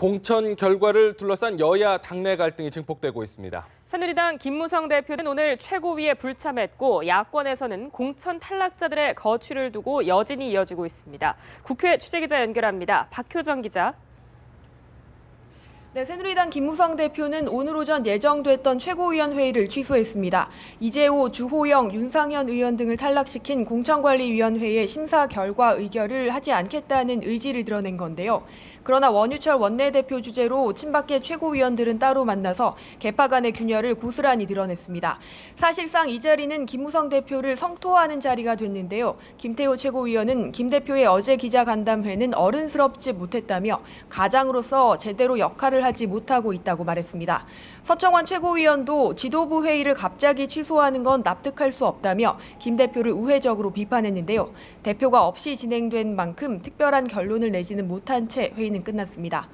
공천 결과를 둘러싼 여야 당내 갈등이 증폭되고 있습니다. 새누리당 김무성 대표는 오늘 최고위에 불참했고 야권에서는 공천 탈락자들의 거취를 두고 여진이 이어지고 있습니다. 국회 취재기자 연결합니다. 박효정 기자. 네, 새누리당 김무성 대표는 오늘 오전 예정됐던 최고위원회의를 취소했습니다. 이재호, 주호영, 윤상현 의원 등을 탈락시킨 공천관리위원회의 심사 결과 의결을 하지 않겠다는 의지를 드러낸 건데요. 그러나 원유철 원내대표 주재로 친박계 최고위원들은 따로 만나서 계파 간의 균열을 고스란히 드러냈습니다. 사실상 이 자리는 김무성 대표를 성토하는 자리가 됐는데요. 김태호 최고위원은 김 대표의 어제 기자간담회는 어른스럽지 못했다며 가장으로서 제대로 역할을 하지 못하고 있다고 말했습니다. 서청원 최고위원도 지도부 회의를 갑자기 취소하는 건 납득할 수 없다며 김 대표를 우회적으로 비판했는데요. 대표가 없이 진행된 만큼 특별한 결론을 내지는 못한 채 회의는 끝났습니다.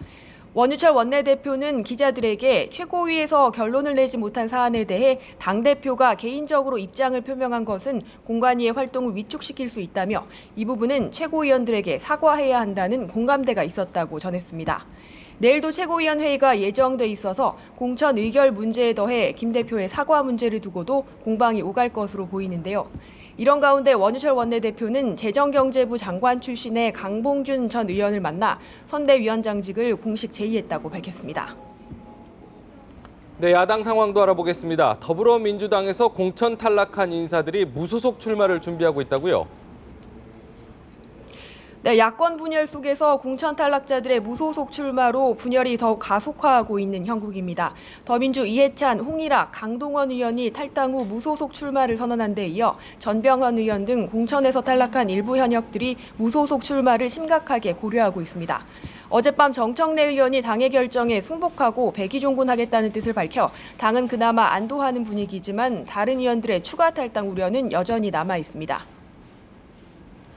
원유철 원내대표는 기자들에게 최고위에서 결론을 내지 못한 사안에 대해 당대표가 개인적으로 입장을 표명한 것은 공관위의 활동을 위축시킬 수 있다며 이 부분은 최고위원들에게 사과해야 한다는 공감대가 있었다고 전했습니다. 내일도 최고위원 회의가 예정돼 있어서 공천 의결 문제에 더해 김 대표의 사과 문제를 두고도 공방이 오갈 것으로 보이는데요. 이런 가운데 원유철 원내대표는 재정경제부 장관 출신의 강봉준 전 의원을 만나 선대위원장직을 공식 제의했다고 밝혔습니다. 네, 야당 상황도 알아보겠습니다. 더불어민주당에서 공천 탈락한 인사들이 무소속 출마를 준비하고 있다고요? 네, 야권 분열 속에서 공천 탈락자들의 무소속 출마로 분열이 더욱 가속화하고 있는 형국입니다. 더민주 이해찬, 홍일학, 강동원 의원이 탈당 후 무소속 출마를 선언한 데 이어 전병헌 의원 등 공천에서 탈락한 일부 현역들이 무소속 출마를 심각하게 고려하고 있습니다. 어젯밤 정청래 의원이 당의 결정에 승복하고 백의종군하겠다는 뜻을 밝혀 당은 그나마 안도하는 분위기지만 다른 의원들의 추가 탈당 우려는 여전히 남아 있습니다.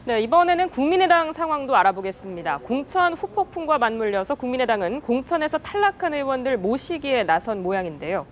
네, 이번에는 국민의당 상황도 알아보겠습니다. 공천 후폭풍과 맞물려서 국민의당은 공천에서 탈락한 의원들 모시기에 나선 모양인데요.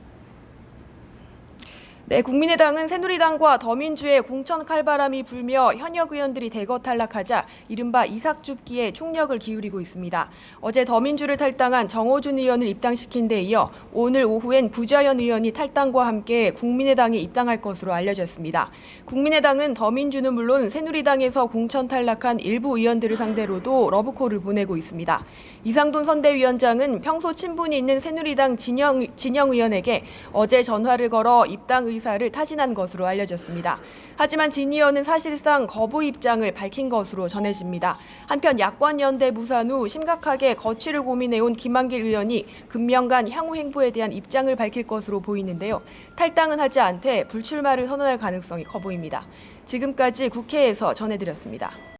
네, 국민의당은 새누리당과 더민주의 공천 칼바람이 불며 현역 의원들이 대거 탈락하자 이른바 이삭줍기에 총력을 기울이고 있습니다. 어제 더민주를 탈당한 정호준 의원을 입당시킨 데 이어 오늘 오후엔 부자연 의원이 탈당과 함께 국민의당에 입당할 것으로 알려졌습니다. 국민의당은 더민주는 물론 새누리당에서 공천 탈락한 일부 의원들을 상대로도 러브콜을 보내고 있습니다. 이상돈 선대위원장은 평소 친분이 있는 새누리당 진영 의원에게 어제 전화를 걸어 입당 의사를 타진한 것으로 알려졌습니다. 하지만 진 의원은 사실상 거부 입장을 밝힌 것으로 전해집니다. 한편 야권 연대 무산 후 심각하게 거취를 고민해온 김한길 의원이 금명간 향후 행보에 대한 입장을 밝힐 것으로 보이는데요. 탈당은 하지 않되 불출마를 선언할 가능성이 커 보입니다. 지금까지 국회에서 전해드렸습니다.